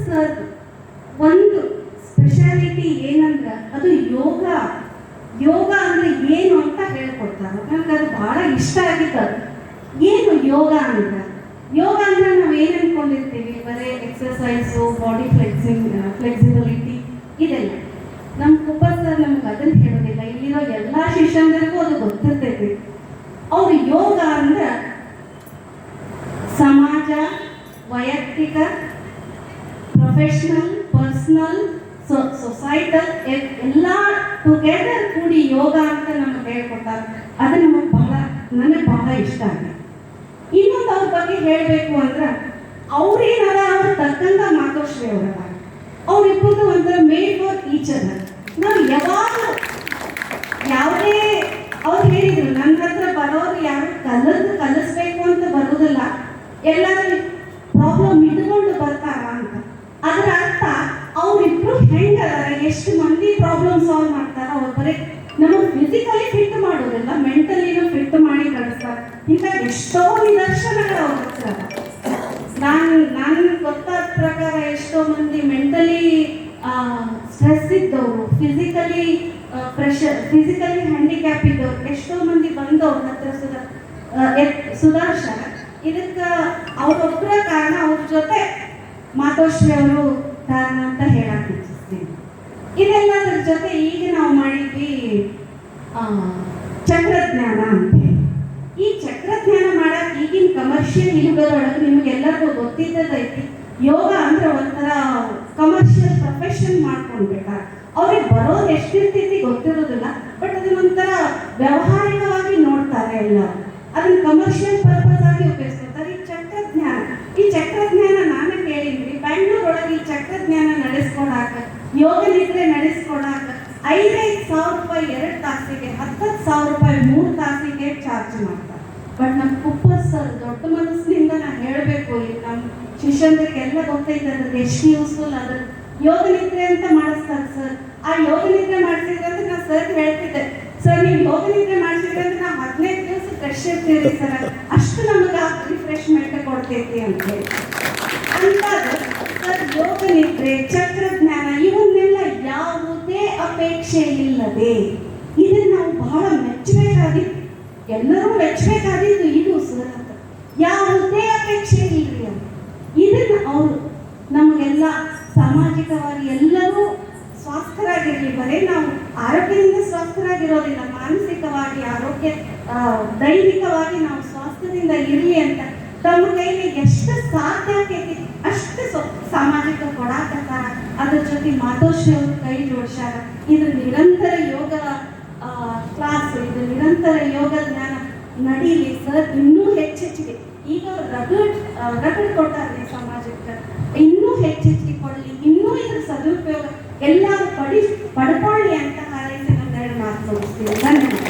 Sir ಒಂದು speciality ಏನಂದ್ರೆ ಅದು ಯೋಗ. ಯೋಗ ಅಂದ್ರೆ ಏನು ಅಂತ ಹೇಳ್ಕೊಡ್ತಾರೆ. ನನಗೆ ಅದು ಬಹಳ ಇಷ್ಟ ಆಗಿತ್ತು. ಏನು ಯೋಗ ಅಂದ್ರೆ? ಯೋಗ ಅಂದ್ರೆ ನಾವು ಏನು ಅನ್ಕೊಂಡಿರ್ತೀವಿ, ಬರೀ ಎಕ್ಸರ್ಸೈಸು, ಬಾಡಿ ಫ್ಲೆಕ್ಸಿಬಿಲಿಟಿ ಇದೆಲ್ಲ. ನಮ್ಮ ಕುಪ್ಪ ಸರ್ ನಮ್ಗೆ ಅದನ್ನು ಹೇಳೋದಿಲ್ಲ. ಇಲ್ಲಿರೋ ಎಲ್ಲ ಶಿಷ್ಯಂದರಿಗೂ ಅದು ಗೊತ್ತಿರ್ತೈತಿ. ಅವ್ರು ಯೋಗ ಅಂದ್ರೆ ಸಮಾಜ, ವೈಯಕ್ತಿಕ, ಪ್ರೊಫೆಷನಲ್, ಪರ್ಸನಲ್, ಸೊಸೈಟಲ್ ಎಲ್ಲ ಟುಗೆದರ್ ಕೂಡಿ ಯೋಗ ಅಂತ ನಮಗೆ ಹೇಳ್ಕೊಡ್ತಾರೆ. ಅದು ನನಗೆ ಬಹಳ ಇಷ್ಟ ಆಗಿದೆ. ಇನ್ನೊಂದು ಅವ್ರ ಬಗ್ಗೆ ಹೇಳಬೇಕು ಅಂದ್ರೆ, ಅವ್ರೇನಾರ ಅವ್ರು ತಕ್ಕಂತ ಮಾತೋಶ್ರೀ ಅವರ ಅವ್ರಿಬ್ಬರದು ಒಂಥರ ಮೇಡ್ ಫಾರ್ ಈಚ್ ಅದರ್. ನಾವು ಯಾವಾಗಲೂ ಯಾವುದೇ ಅವ್ರು ಹೇಳಿದ್ರು, ನನ್ನ ಹತ್ರ ಬರೋರು ಯಾರು ಕಲಿಸ್ಬೇಕು ಅಂತ ಬರೋದಿಲ್ಲ, ಎಲ್ಲರೂ ಪ್ರಾಬ್ಲಮ್ ಇಟ್ಕೊಂಡು ಬರ್ತಾರ ಅಂತ. ಅದರ ಅರ್ಥ ಅವರಿಬ್ರು ಹೆಂಗದಾರ, ಎಷ್ಟು ಮಂದಿ ಪ್ರಾಬ್ಲಮ್ ಸಾಲ್ವ್ ಮಾಡ್ತಾರ. ಅವ್ರು ಬರೀ ನಮಗೆ ಫಿಸಿಕಲಿ ಫಿಟ್ ಮಾಡೋದಿಲ್ಲ, ಮೆಂಟಲಿನೂ ಫಿಟ್ ಮಾಡಿ ಕಳಿಸ್ತಾರೆ. ಹೀಗಾಗಿ ಎಷ್ಟೋ ನಿದರ್ಶನಗಳು ಅವ್ರ ಹತ್ರ. ನಾನು ಗೊತ್ತಾದ ಪ್ರಕಾರ ಎಷ್ಟೋ ಮಂದಿ ಮೆಂಟಲಿ ಸ್ಟ್ರೆಸ್ ಇದ್ದವರು, ಫಿಸಿಕಲಿ ಹ್ಯಾಂಡಿಕ್ಯಾಪ್ ಇದ್ದವ್ರು ಎಷ್ಟೋ ಮಂದಿ ಬಂದವ್ರ ಹತ್ರ ಸುಧಾರಿಸ್ಯಾರ. ಇದಕ್ಕೆ ಅವರೊಬ್ಬರ ಕಾರಣ, ಅವ್ರ ಜೊತೆ ಮಾತೋಶ್ರೀ ಅವರು ಕಾರಣ ಅಂತ ಹೇಳಕ್ಕೆ ಇಚ್ಛಿಸ್ತೀನಿ. ಇದೆಲ್ಲದರ ಜೊತೆ ಈಗ ನಾವು ಮಾಡಿದ್ವಿ ಚಕ್ರಜ್ಞಾನ ಅಂತ. ಈ ಚಕ್ರಜ್ಞಾನ ಮಾಡಕ್ಕೆ ಈಗಿನ ಕಮರ್ಷಿಯಲ್ ಯುಗದೊಳಗೆ ನಿಮಗೆಲ್ಲರಿಗೂ ಗೊತ್ತಿದ್ದದೈತಿ. ಯೋಗ ಅಂದ್ರೆ ಒಂಥರ ಕಮರ್ಷಿಯಲ್ ಪ್ರೊಫೆಷನ್ ಮಾಡ್ಕೊಂಡ್ಬೇಕಾ. ಅವ್ರಿಗೆ ಬರೋದು ಎಷ್ಟಿರ್ತೈತಿ ಗೊತ್ತಿರೋದಿಲ್ಲ, ಬಟ್ ಅದನ್ನೊಂಥರ ವ್ಯಾವಹಾರಿಕವಾಗಿ ನೋಡ್ತಾರೆ ಎಲ್ಲ. ಅದನ್ನ ಕಮರ್ಷಿಯಲ್ ಪರ್ಪಸ್ ಆಗಿ ಉಪಯೋಗಿಸ್ಕೊತಾರೆ. ಈ ಚಕ್ರಜ್ಞಾನ ನಾನು ಕೇಳಿದ್ವಿ, ಬೆಂಗಳೂರೊಳಗೆ ಈ ಚಕ್ರಜ್ಞಾನ ನಡೆಸ್ಕೊಡಾಕ, ಯೋಗ ನಿದ್ರೆ ನಡೆಸ್ಕೊಡಾಕ 5,000 ರೂಪಾಯಿ 2 ತಾಸಿಗೆ, 10,000 ರೂಪಾಯಿ 3 ತಾಸಿಗೆ ಚಾರ್ಜ್ ಮಾಡ್ತಾರೆ. ಬಟ್ ನಮ್ಮ ಕುಪ್ಪ ಸರ್ ದೊಡ್ಡ ಮನಸ್ಸಿನಿಂದ ನಾನು ಹೇಳಬೇಕು, ಇಲ್ಲಿ ನಮ್ಮ ಶಿಷ್ಯಂದರಿಗೆಲ್ಲ ಗೊತ್ತೈತೆ ಅದ್ರದ್ದು ಎಷ್ಟು ಯೂಸ್ಫುಲ್. ಅದ್ರ ಯೋಗ ನಿದ್ರೆ ಅಂತ ಮಾಡಿಸ್ತಾರೆ ಸರ್. ಆ ಯೋಗ ನಿದ್ರೆ ಮಾಡಿಸಿದ್ರಂದ್ರೆ ನಾನು ಸರ್ ಹೇಳ್ತಿದ್ದೆ, ಸರ್ ನೀವು ಯೋಗ ನಿದ್ರೆ ಮಾಡಿಸಿದ್ರಂದ್ರೆ ನಾವು 15 ದಿವಸ ಫ್ರೆಶ್ ಇರ್ತೀವಿ ಸರ್, ಅಷ್ಟು ನಮಗೆ ರಿಫ್ರೆಶ್ಮೆಂಟ್ ಕೊಡ್ತೈತಿ ಅಂತ ಹೇಳಿ ಅಂತಾದ್ರೆ ಸರ್ ಯೋಗ ನಿದ್ರೆ, ಚಕ್ರಜ್ಞಾನ ಇವನ್ನೆಲ್ಲ ಯಾವುದೇ ಅಪೇಕ್ಷೆ ಇಲ್ಲದೆ ಇದನ್ನು ನಾವು ಬಹಳ ಮೆಚ್ಚಬೇಕಾಗಿತ್ತು. ಎಲ್ಲರೂ ಮೆಚ್ಚಬೇಕಾಗಿದ್ದು ಇದು ಸರ್ ಅಂತ. ಯಾವುದೇ ಅಪೇಕ್ಷೆ ಇಲ್ರಿ ಅಂತ. ಇದನ್ನು ಅವರು ನಮಗೆಲ್ಲ ಸಾಮಾಜಿಕವಾಗಿ ಎಲ್ಲರೂ ಸ್ವಾಸ್ಥರಾಗಿರಲಿ. ಬರೀ ನಾವು ಆರೋಗ್ಯದಿಂದ ಸ್ವಾಸ್ಥರಾಗಿರೋದಿಲ್ಲ, ಮಾನಸಿಕವಾಗಿ ಆರೋಗ್ಯ, ದೈಹಿಕವಾಗಿ ನಾವು ಸ್ವಾಸ್ಥ್ಯದಿಂದ ಇರಲಿ ಅಂತ ತಮ್ಮ ಕೈಲಿ ಎಷ್ಟು ಸಾಧ್ಯ ಆಗ್ತೈತಿ ಅಷ್ಟು ಸಾಮಾಜಿಕ ಕೊಡಾಕತ್ತಾರ. ಅದ್ರ ಜೊತೆ ಮಾತೋಶ್ರೀ ಅವರು ಕೈ ಜೋಡಿಸ್ಯಾರ. ಇದು ನಿರಂತರ ಯೋಗ ಕ್ಲಾಸ್, ಇದು ನಿರಂತರ ಯೋಗ ಜ್ಞಾನ ನಡೀಲಿ ಸರ್. ಇನ್ನೂ ಹೆಚ್ಚಿಗೆ ಈಗ ರಗಡ್ ಕೊಟ್ಟಾರೆ ಸಮಾಜಕ್ಕೆ, ಇನ್ನೂ ಹೆಚ್ಚಿಗೆ ಕೊಡಲಿ, ಇನ್ನೂ ಇದ್ರ ಸದುಪಯೋಗ ಎಲ್ಲರೂ ಪಡ್ಕೊಳ್ಳಿ ಅಂತ ಹಾರೈಸಿ ಒಂದೆರಡು ಮಾತು ಮುಗಿಸ್ತೀನಿ. ಧನ್ಯವಾದ.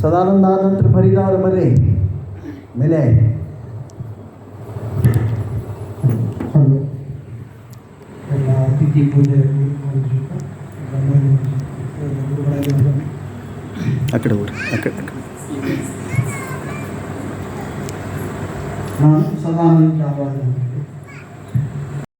ಸದಾನಂದ ನಂತರ ಫರೀದಾರ್ ಬರ್ರಿ ಮೇಲೆ. ಎಲ್ಲ ಅತಿಥಿ ಪೂಜೆ ಅಕಡೆ ಊರು ಅಕಡೆ. ನಾನು ಸದಾನಂದ